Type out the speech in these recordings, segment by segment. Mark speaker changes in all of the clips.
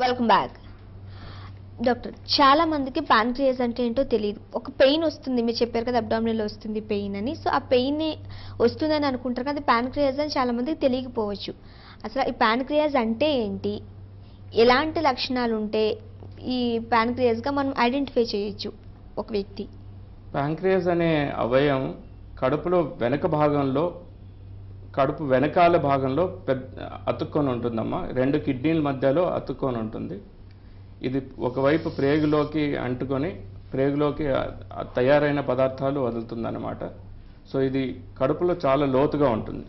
Speaker 1: Welcome back. Doctor, చాలా మందికి pancreas అంటే ఏంటో తెలియదు. ఒక పెయిన్ వస్తుంది, మీరు చెప్పారు కదా అబ్డామినల్ వస్తుంది పెయిన్ అని. సో ఆ పెయిన్ వస్తుందని అనుకుంటారు కదా, ప్యాన్క్రియాస్ అని చాలా మందికి తెలియకపోవచ్చు. అసలు ఈ ప్యాన్క్రియాస్ అంటే ఏంటి, ఎలాంటి లక్షణాలు ఉంటే ఈ ప్యాన్క్రియాస్గా మనం ఐడెంటిఫై చేయొచ్చు ఒక వ్యక్తి?
Speaker 2: ప్యాంక్రియాస్ అనే అవయవం కడుపులో వెనక భాగంలో, కడుపు వెనకాల భాగంలో అతుక్కొని ఉంటుందమ్మా. 2 కిడ్నీల మధ్యలో అతుక్కొని ఉంటుంది. ఇది ఒకవైపు ప్రేగులోకి అంటుకొని ప్రేగులోకి తయారైన పదార్థాలు వదులుతుందన్నమాట. సో ఇది కడుపులో చాలా లోతుగా ఉంటుంది.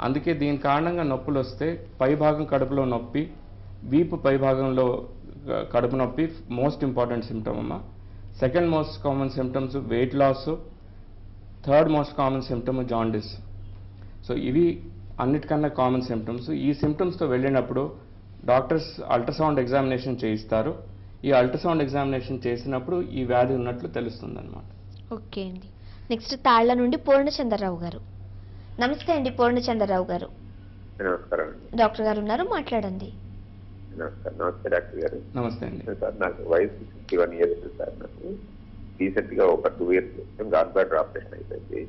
Speaker 2: అందుకే దీని కారణంగా నొప్పులు వస్తే పై భాగం కడుపులో నొప్పి, వీపు పై భాగంలో కడుపు నొప్పి మోస్ట్ ఇంపార్టెంట్ సిమ్టమ్ అమ్మా. Second most common symptoms weight loss, third most common symptom jaundice. So ఇవి అన్నిటికన్నా కామన్ సిమ్టమ్స్. ఈ సిమ్టమ్స్తో వెళ్ళినప్పుడు డాక్టర్స్ అల్ట్రాసౌండ్ ఎగ్జామినేషన్ చేయిస్తారు. ఈ అల్ట్రాసౌండ్ ఎగ్జామినేషన్ చేసినప్పుడు ఈ వ్యాధి ఉన్నట్లు తెలుస్తుంది అనమాట.
Speaker 1: ఓకే అండి. నెక్స్ట్ తాళ్ల నుండి పూర్ణచంద్రరావు గారు. నమస్తే అండి పూర్ణచంద్రరావు గారు.
Speaker 3: నమస్కారం.
Speaker 1: డాక్టర్ గారు ఉన్నారు, మాట్లాడండి.
Speaker 3: నమస్తే డాక్టర్ గారు.
Speaker 2: నమస్తే అండి.
Speaker 3: సార్ నాకు వయసు 61 years సార్. నాకు రీసెంట్ గా ఒక 2 years గాల్ బ్లాడర్ ఆపరేషన్ అయిపోయింది.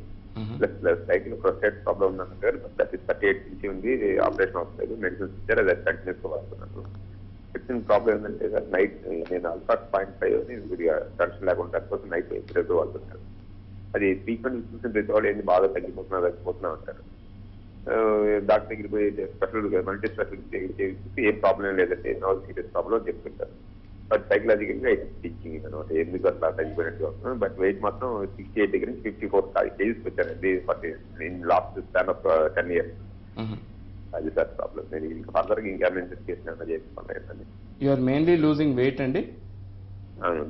Speaker 3: ప్లస్ సైకిల్ ప్రొస్టేట్ ప్రాబ్లం ఉన్నాను సార్. 38 నుంచి ఉంది, ఆపరేషన్ అవుతుంది. మెడిసిన్స్ ఇచ్చారు, అది కంటిన్యూస్ గా వాడుతున్నాను. వచ్చిన ప్రాబ్లం ఏంటంటే సార్, నైట్ నేను α.5 కొద్దిగా టెన్షన్ లేకుండా తగ్గిపోతే నైట్ ఎప్పుడైతే వాడుతున్నాను. అది ట్రీట్మెంట్ చూసిన ప్రతి వాళ్ళు ఏంటి బాగా తగ్గిపోతున్నా అంటారు. డాక్టర్ దగ్గర పోయి స్పెషల్ మల్టీ స్పెషలిస్ట్ చేసి ఏం ప్రాబ్లం లేదంటే నో సీరియస్ ప్రాబ్లం అని చెప్తుంటారు. బట్ సైకలాజికల్ గా టీచింగ్ అనమాట, ఎందుకు అట్లా తగ్గిపోయినట్టు వస్తున్నాను. బట్ వెయిట్ మాత్రం 68 దగ్గర నుంచి 54 kgs వచ్చానండి in last span of 10 years. అది సార్ ప్రాబ్లం. నేను ఇంకా ఫర్దర్ గా ఇంకేమైనా ఇన్వెస్టిగేషన్ చేసుకోవాలి.
Speaker 2: You are mainly losing weight అండి?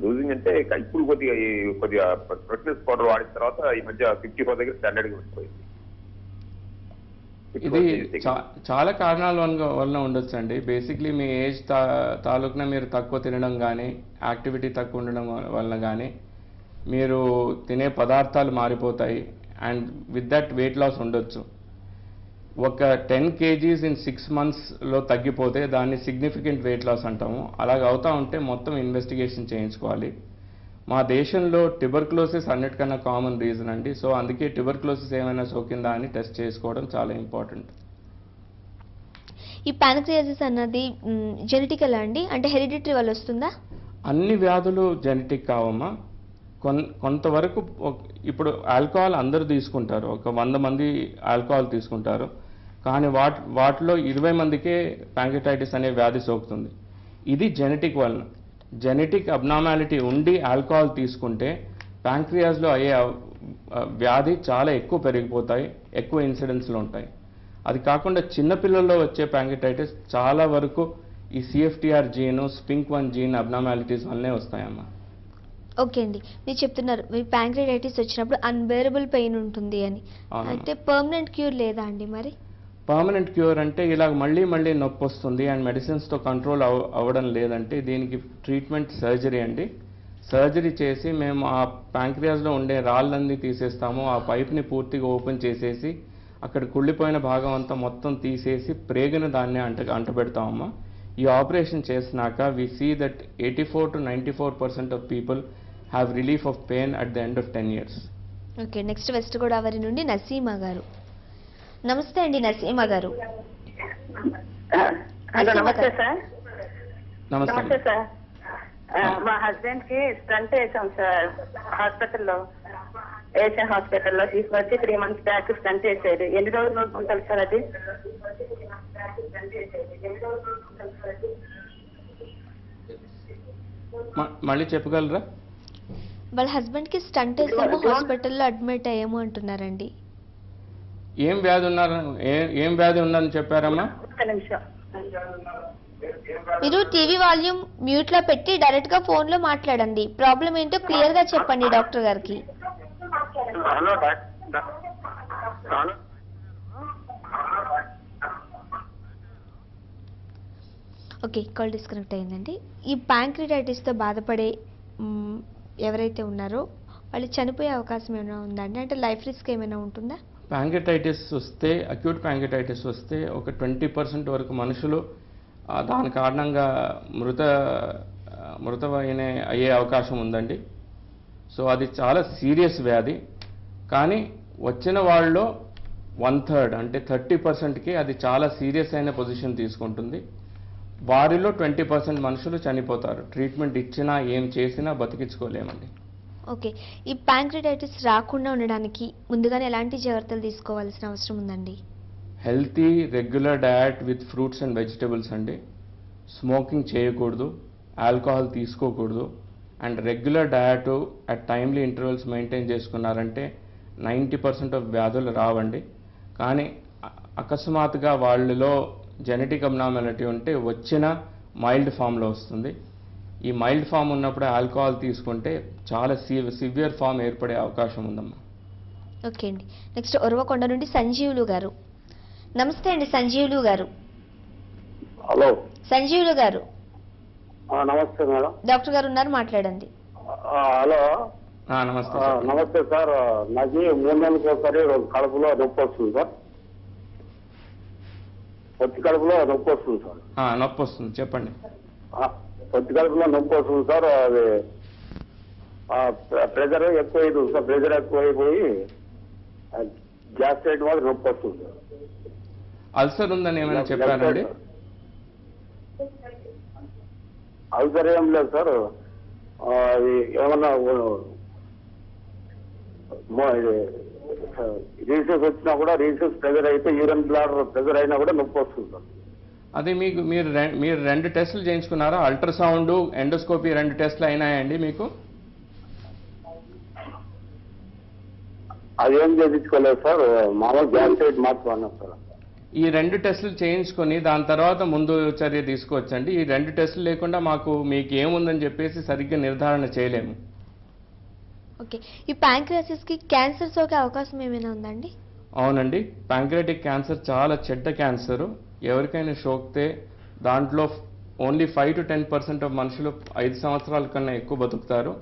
Speaker 3: లూజింగ్ అంటే ఇప్పుడు కొద్దిగా ప్రోటీన్స్ పౌడర్ వాడిన తర్వాత ఈ మధ్య 54 దగ్గర స్టాండర్డ్ గా వచ్చిపోయింది.
Speaker 2: ఇది చాలా కారణాల వల్ల ఉండొచ్చు అండి. బేసిక్లీ మీ ఏజ్ తాలూకున మీరు తక్కువ తినడం కానీ, యాక్టివిటీ తక్కువ ఉండడం వల్ల కానీ మీరు తినే పదార్థాలు మారిపోతాయి. And with that weight loss ఉండొచ్చు. ఒక 10 kgs ఇన్ 6 monthsలో తగ్గిపోతే దాన్ని సిగ్నిఫికెంట్ వెయిట్ లాస్ అంటాము. అలాగ అవుతా ఉంటే మొత్తం ఇన్వెస్టిగేషన్ చేయించుకోవాలి. మా దేశంలో ట్యూబర్క్లోసిస్ అన్నిటికన్నా కామన్ రీజన్ అండి. సో అందుకే ట్యూబర్క్లోసిస్ ఏమైనా సోకిందా అని టెస్ట్ చేసుకోవడం చాలా ఇంపార్టెంట్.
Speaker 1: ఈ ప్యాన్క్రియాసిస్ అన్నది జెనెటికల్ అండి, అంటే హెరిడిటరీ వల్ల వస్తుందా?
Speaker 2: అన్ని వ్యాధులు జెనెటిక్ కావమ్మా. కొంతవరకు ఇప్పుడు ఆల్కహాల్ అందరూ తీసుకుంటారు, ఒక 100 మంది ఆల్కహాల్ తీసుకుంటారు. కానీ వాటిలో 20 మందికే ప్యాంక్రియాటైటిస్ అనే వ్యాధి సోకుతుంది. ఇది జెనెటిక్ వలన. జెనెటిక్ అబ్నార్మాలిటీ ఉండి ఆల్కహాల్ తీసుకుంటే ప్యాంక్రియాస్లో అయ్యే వ్యాధి చాలా ఎక్కువ పెరిగిపోతాయి, ఎక్కువ ఇన్సిడెన్స్లు ఉంటాయి. అది కాకుండా చిన్నపిల్లల్లో వచ్చే ప్యాంక్రియాటైటిస్ చాలా వరకు ఈ CFTR gene, SPINK1 gene abnormalities వల్లనే వస్తాయమ్మా.
Speaker 1: ఓకే అండి, మీరు చెప్తున్నారు మీ ప్యాంక్రియాటైటిస్ వచ్చినప్పుడు అన్బేరబుల్ పెయిన్ ఉంటుంది అని. అంటే పర్మనెంట్ క్యూర్ లేదా అండి? మరి
Speaker 2: పర్మనెంట్ క్యూర్ అంటే ఇలా మళ్ళీ నొప్పి వస్తుంది అండ్ మెడిసిన్స్తో కంట్రోల్ అవ్వడం లేదంటే దీనికి ట్రీట్మెంట్ సర్జరీ అండి. సర్జరీ చేసి మేము ఆ ప్యాంక్రియాస్లో ఉండే రాళ్ళన్నీ తీసేస్తాము. ఆ పైప్ని పూర్తిగా ఓపెన్ చేసేసి అక్కడ కుళ్ళిపోయిన భాగం అంతా మొత్తం తీసేసి ప్రేగును దాన్ని అంటబెడతామమ్మా. ఈ ఆపరేషన్ చేసినాక we see that 84 to 94% of people have relief of pain at the end of 10 years.
Speaker 1: Okay, next west Godavari నుండి నసీమా గారు. నమస్తే అండి నసీమా గారు.
Speaker 4: నమస్తే సార్.
Speaker 2: నమస్తే
Speaker 4: సార్. మా హస్బెండ్ కి స్టంట్ వేసాం సార్ హాస్పిటల్లో, ఏషియన్ హాస్పిటల్లో తీసుకొచ్చి 3 months బ్యాక్ స్టంట్ వేసారు. ఎన్ని రోజులు ఉంటుంది సార్ అది?
Speaker 2: మళ్ళీ చెప్పగలరా?
Speaker 1: వాళ్ళ హస్బెండ్ కి స్టంట్ వేసాము, హాస్పిటల్లో అడ్మిట్ అయ్యాము అంటున్నారండి.
Speaker 2: ఏం వ్యాధి ఉందని చెప్పారమ్మా?
Speaker 1: మీరు టీవీ వాల్యూమ్ మ్యూట్ లో పెట్టి డైరెక్ట్ గా ఫోన్ లో మాట్లాడండి. ప్రాబ్లం ఏంటో క్లియర్ గా చెప్పండి డాక్టర్ గారికి. ఓకే, కాల్ డిస్కనెక్ట్ అయిందండి. ఈ ప్యాంక్రియాటైటిస్ తో బాధపడే ఎవరైతే ఉన్నారో వాళ్ళు చనిపోయే అవకాశం ఏమైనా ఉందా అండి? అంటే లైఫ్ రిస్క్ ఏమైనా ఉంటుందా?
Speaker 2: ప్యాంక్రియాటైటిస్ వస్తే, అక్యూట్ ప్యాంక్రియాటైటిస్ వస్తే ఒక 20% వరకు మనుషులు దాని కారణంగా మృతమైన అయ్యే అవకాశం ఉందండి. సో అది చాలా సీరియస్ వ్యాధి. కానీ వచ్చిన వాళ్ళలో 1/3 అంటే 30%కి అది చాలా సీరియస్ అయిన పొజిషన్ తీసుకుంటుంది. వారిలో 20% మనుషులు చనిపోతారు. ట్రీట్మెంట్ ఇచ్చినా ఏం చేసినా బతికించుకోలేమండి.
Speaker 1: ఓకే. ఈ ప్యాంక్రియాటైటిస్ రాకుండా ఉండడానికి ముందుగానే ఎలాంటి జాగ్రత్తలు తీసుకోవాల్సిన అవసరం ఉందండి?
Speaker 2: Healthy regular diet with fruits and vegetables అండి. స్మోకింగ్ చేయకూడదు, ఆల్కహాల్ తీసుకోకూడదు, and regular diet at timely intervals maintain చేసుకున్నారంటే 90% ఆఫ్ వ్యాధులు రావండి. కానీ అకస్మాత్తుగా వాళ్ళలో జెనెటిక్ అబ్నార్మాలిటీ ఉంటే వచ్చిన మైల్డ్ ఫామ్లో వస్తుంది. ఈ మైల్డ్ ఫామ్ ఉన్నప్పుడు ఆల్కహాల్ తీసుకుంటే చాలా సివియర్ ఫామ్ ఏర్పడే అవకాశం ఉందమ్మా.
Speaker 1: ఓకే అండి. నెక్స్ట్ ఉరవకొండ నుండి సంజీవులు గారు. నమస్తే అండి సంజీవులు గారు.
Speaker 5: హలో.
Speaker 1: సంజీవులు గారు.
Speaker 5: నమస్తే మేడం.
Speaker 1: డాక్టర్ గారు ఉన్నారు, మాట్లాడండి.
Speaker 5: హలో.
Speaker 2: నమస్తే.
Speaker 5: నమస్తే సార్. నాకు 3 నెలలకు ఒకసారి కడుపులో నొప్పి వస్తుంది సార్. పొత్తి కడుపులో నొప్పి వస్తుంది సార్.
Speaker 2: నొప్పి వస్తుంది, చెప్పండి.
Speaker 5: పొత్తి కడుపులో నొప్పి వస్తుంది సార్. అది ప్రెజర్ ఎక్కువైంది సార్. ప్రెజర్ ఎక్కువైపోయి గ్యాస్ రేట్ వల్ల నొప్పి వస్తుంది సార్.
Speaker 2: అల్సర్ ఉందని ఏమైనా చెప్పారండి?
Speaker 5: అల్సర్ ఏం లేదు సార్. అది ఏమన్నా రీసెస్ వచ్చినా కూడా రీసెస్ ప్రెజర్ అయితే యూరిన్ బ్లాడర్ ప్రెజర్ అయినా కూడా నొప్పి వస్తుంది సార్.
Speaker 2: అది మీరు 2 టెస్టులు చేయించుకున్నారా? అల్ట్రాసౌండ్, ఎండోస్కోపీ 2 టెస్టులు అయినాయండి మీకు?
Speaker 5: అదేం చేయించుకోలేదు సార్. మామూలు గ్యాస్ రేట్ మాత్రం అన్నారు సార్.
Speaker 2: ఈ 2 టెస్టులు చేయించుకొని దాని తర్వాత ముందు చర్య తీసుకోవచ్చండి. ఈ 2 టెస్టులు లేకుండా మీకు ఏముందని చెప్పేసి సరిగ్గా నిర్ధారణ చేయలేము.
Speaker 1: ఓకే. ఈ ప్యాంక్రియాసిస్కి క్యాన్సర్ సోకే అవకాశం ఏమైనా ఉందండి?
Speaker 2: అవునండి. ప్యాంక్రియాటిక్ క్యాన్సర్ చాలా చెడ్డ క్యాన్సరు. ఎవరికైనా సోకితే దాంట్లో ఓన్లీ 5 to 10% ఆఫ్ మనుషులు 5 సంవత్సరాల కన్నా ఎక్కువ బతుకుతారు.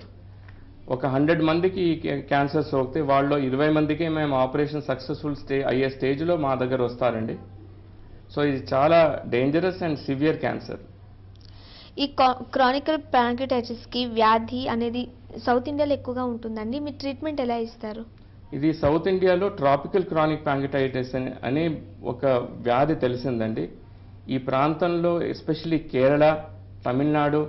Speaker 2: ఒక 100 మందికి ఈ క్యాన్సర్ సోకితే వాళ్ళలో 20 మందికి మేము ఆపరేషన్ సక్సెస్ఫుల్ అయ్యే స్టేజ్లో మా దగ్గర వస్తారండి. సో ఇది చాలా డేంజరస్ అండ్ సివియర్ క్యాన్సర్.
Speaker 1: ఈ క్రానికల్ ప్యాంక్రియాటైటిస్కి వ్యాధి అనేది సౌత్ ఇండియాలో ఎక్కువగా ఉంటుందండి. మీ ట్రీట్మెంట్ ఎలా ఇస్తారు?
Speaker 2: ఇది సౌత్ ఇండియాలో ట్రాపికల్ క్రానిక్ ప్యాంక్రియాటైటిస్ అని ఒక వ్యాధి తెలిసిందండి. ఈ ప్రాంతంలో ఎస్పెషల్లీ కేరళ, తమిళనాడు,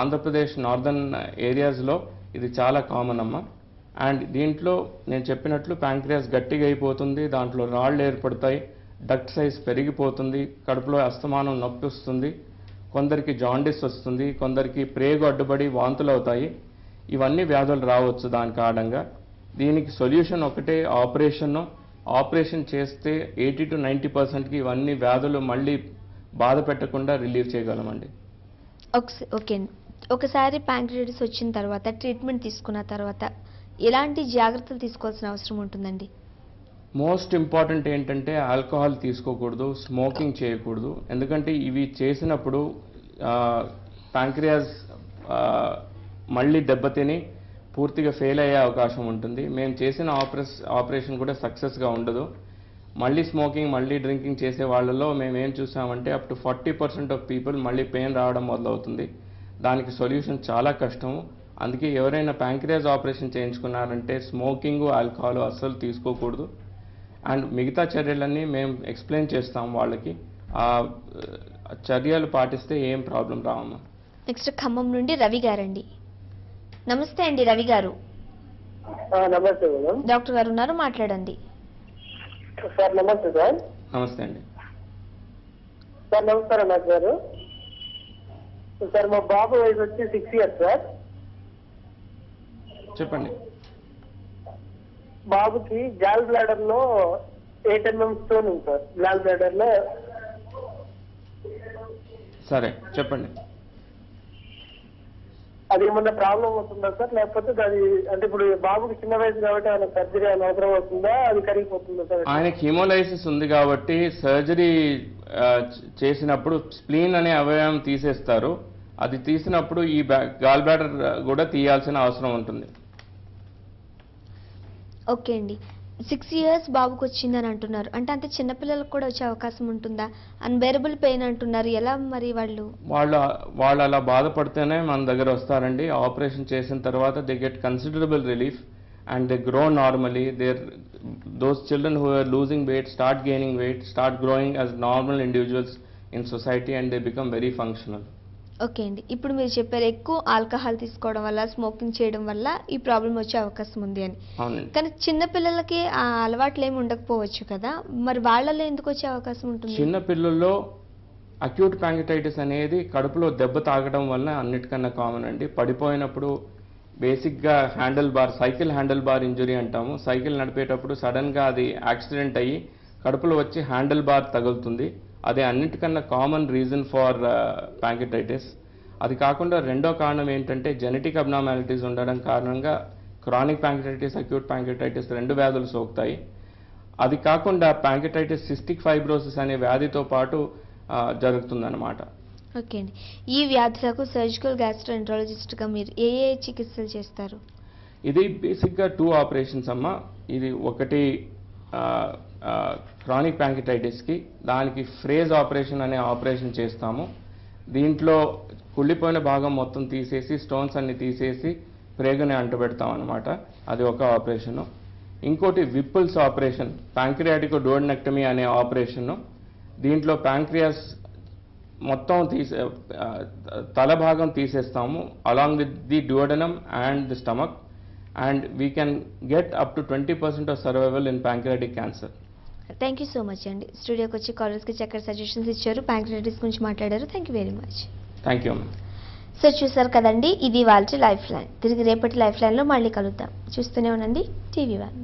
Speaker 2: ఆంధ్రప్రదేశ్ నార్దర్న్ ఏరియాస్లో ఇది చాలా కామన్ అమ్మ. అండ్ దీంట్లో నేను చెప్పినట్లు ప్యాంక్రియాస్ గట్టిగా అయిపోతుంది, దాంట్లో రాళ్ళు ఏర్పడతాయి, డక్ట్ సైజ్ పెరిగిపోతుంది, కడుపులో అస్తమానం నొప్పి వస్తుంది, కొందరికి జాండిస్ వస్తుంది, కొందరికి ప్రేగు అడ్డుపడి వాంతులు అవుతాయి. ఇవన్నీ వ్యాధులు రావచ్చు దాని కారణంగా. దీనికి సొల్యూషన్ ఒకటే, ఆపరేషన్ చేస్తే 80 to 90%కి ఇవన్నీ వ్యాధులు మళ్ళీ బాధ పెట్టకుండా రిలీవ్ చేయగలమండి.
Speaker 1: ఓకే. ఒకసారి ప్యాంక్రియాటిస్ వచ్చిన తర్వాత ట్రీట్మెంట్ తీసుకున్న తర్వాత ఎలాంటి జాగ్రత్తలు తీసుకోవాల్సిన అవసరం ఉంటుందండి?
Speaker 2: మోస్ట్ ఇంపార్టెంట్ ఏంటంటే ఆల్కహాల్ తీసుకోకూడదు, స్మోకింగ్ చేయకూడదు. ఎందుకంటే ఇవి చేసినప్పుడు ప్యాంక్రియాస్ మళ్ళీ దెబ్బతిని పూర్తిగా ఫెయిల్ అయ్యే అవకాశం ఉంటుంది. మేము చేసిన ఆపరేషన్ కూడా సక్సెస్గా ఉండదు. మళ్ళీ స్మోకింగ్, మళ్ళీ డ్రింకింగ్ చేసే వాళ్ళలో మేము ఏం చూసామంటే అప్ టు 40% ఆఫ్ పీపుల్ మళ్ళీ పెయిన్ రావడం మొదలవుతుంది. దానికి సొల్యూషన్ చాలా కష్టము. అందుకే ఎవరైనా ప్యాంక్రియాస్ ఆపరేషన్ చేయించుకున్నారంటే స్మోకింగ్, ఆల్కహాల్ అస్సలు తీసుకోకూడదు. అండ్ మిగతా చర్యలన్నీ మేము ఎక్స్ప్లెయిన్ చేస్తాం వాళ్ళకి. ఆ చర్యలు పాటిస్తే ఏం ప్రాబ్లం రావమ్మా.
Speaker 1: నెక్స్ట్ ఖమ్మం నుండి రవి గారండి. నమస్తే అండి రవి గారు.
Speaker 5: నమస్తే మేడం.
Speaker 1: డాక్టర్ గారు ఉన్నారు, మాట్లాడండి.
Speaker 5: సార్ నమస్తే సార్.
Speaker 2: నమస్తే అండి.
Speaker 5: సార్ నమస్కారం డాక్టర్ గారు. సార్ మా బాబు వయసు వచ్చి 6 years సార్.
Speaker 2: చెప్పండి.
Speaker 5: బాబుకి జాల్ బ్లాడర్ లో 8 mm స్టోన్ ఉంది సార్. జాల్ బ్లాడర్ లో.
Speaker 2: సరే చెప్పండి.
Speaker 5: అది ఏమన్నా ప్రాబ్లం అవుతుందా సార్, లేకపోతే అది అంటే ఇప్పుడు బాబుకి చిన్న వయసు కాబట్టి ఆయన సర్జరీ అని అవసరం అవుతుందా, అది కరిగిపోతుందా సార్?
Speaker 2: ఆయనకి హిమోలైసిస్ ఉంది కాబట్టి సర్జరీ చేసినప్పుడు స్ప్లీన్ అనే అవయవం తీసేస్తారు. అది తీసినప్పుడు ఈ గాల్ బ్లాడర్ కూడా తీయాల్సిన అవసరం ఉంటుంది.
Speaker 1: ఓకే అండి. 6 years బాబుకి వచ్చిందని అంటున్నారు. అంటే అంత చిన్నపిల్లలకు కూడా వచ్చే అవకాశం ఉంటుందా? అన్బేరబుల్ పెయిన్ అంటున్నారు. ఎలా మరి
Speaker 2: వాళ్ళు అలా బాధపడితేనే మన దగ్గర వస్తారండి. ఆపరేషన్ చేసిన తర్వాత they get considerable relief and they grow normally. Those children who are losing weight start gaining weight, start growing as normal individuals in society and they become very functional.
Speaker 1: Okay అండి. ఇప్పుడు మీరు చెప్పారు ఎక్కువ alcohol తీసుకోవడం వల్ల, smoking చేయడం వల్ల ఈ ప్రాబ్లం వచ్చే అవకాశం ఉంది అని.
Speaker 2: అవునండి.
Speaker 1: కానీ చిన్న పిల్లలకి ఆ అలవాట్లు ఏమి ఉండకపోవచ్చు కదా, మరి వాళ్ళలో ఎందుకు వచ్చే అవకాశం ఉంటుంది?
Speaker 2: చిన్న పిల్లల్లో అక్యూట్ ప్యాంక్రిటైటిస్ అనేది కడుపులో దెబ్బ తాగడం వల్ల అన్నిటికన్నా కామన్ అండి. పడిపోయినప్పుడు బేసిక్గా సైకిల్ హ్యాండిల్ బార్ ఇంజురీ అంటాము. సైకిల్ నడిపేటప్పుడు సడన్గా అది యాక్సిడెంట్ అయ్యి కడుపులో వచ్చి హ్యాండిల్ బార్ తగులుతుంది. అదే అన్నిటికన్నా కామన్ రీజన్ ఫర్ ప్యాంక్రిటైటిస్. అది కాకుండా రెండో కారణం ఏంటంటే జెనెటిక్ అబ్నార్మాలిటీస్ ఉండడం కారణంగా క్రానిక్ ప్యాంక్రిటైటిస్, అక్యూట్ ప్యాంక్రిటైటిస్ 2 వ్యాధులు సోకుతాయి. అది కాకుండా ప్యాంక్రిటైటిస్ సిస్టిక్ ఫైబ్రోసిస్ అనే వ్యాధితో పాటు జరుగుతుందన్నమాట.
Speaker 1: ఓకే అండి. ఈ వ్యాధులకు సర్జికల్ గ్యాస్ట్రోఎంట్రాలజిస్ట్గా మీరు ఏ చికిత్సలు చేస్తారు?
Speaker 2: ఇది బేసిక్గా 2 ఆపరేషన్స్ అమ్మ. ఇది ఒకటి క్రానిక్ ప్యాంక్రిటైటిస్కి, దానికి ఫ్రేజ్ ఆపరేషన్ అనే ఆపరేషన్ చేస్తాము. దీంట్లో కుళ్ళిపోయిన భాగం మొత్తం తీసేసి, స్టోన్స్ అన్ని తీసేసి ప్రేగుని అంటబెడతాం అనమాట. అది ఒక ఆపరేషను. ఇంకోటి విప్పుల్స్ ఆపరేషన్, ప్యాంక్రియాటిక్ డోడెనెక్టమీ అనే ఆపరేషను. దీంట్లో ప్యాంక్రియాస్ మొత్తం తల భాగం తీసేస్తాము along with the duodenum and the stomach, and we can get up to 20% of survival in pancreatic cancer.
Speaker 1: Thank you so much అండి. స్టూడియోకి వచ్చి కాలర్స్కి చక్కటి సజెషన్స్ ఇచ్చారు, ప్యాంక్రియాటిస్ గురించి మాట్లాడారు. Thank you very much.
Speaker 2: Thank you.
Speaker 1: So చూసారు కదండి, ఇది వాళ్ళ లైఫ్ లైన్. తిరిగి రేపటి లైఫ్ లైన్లో మళ్ళీ కలుద్దాం. చూస్తూనే ఉండండి TV1.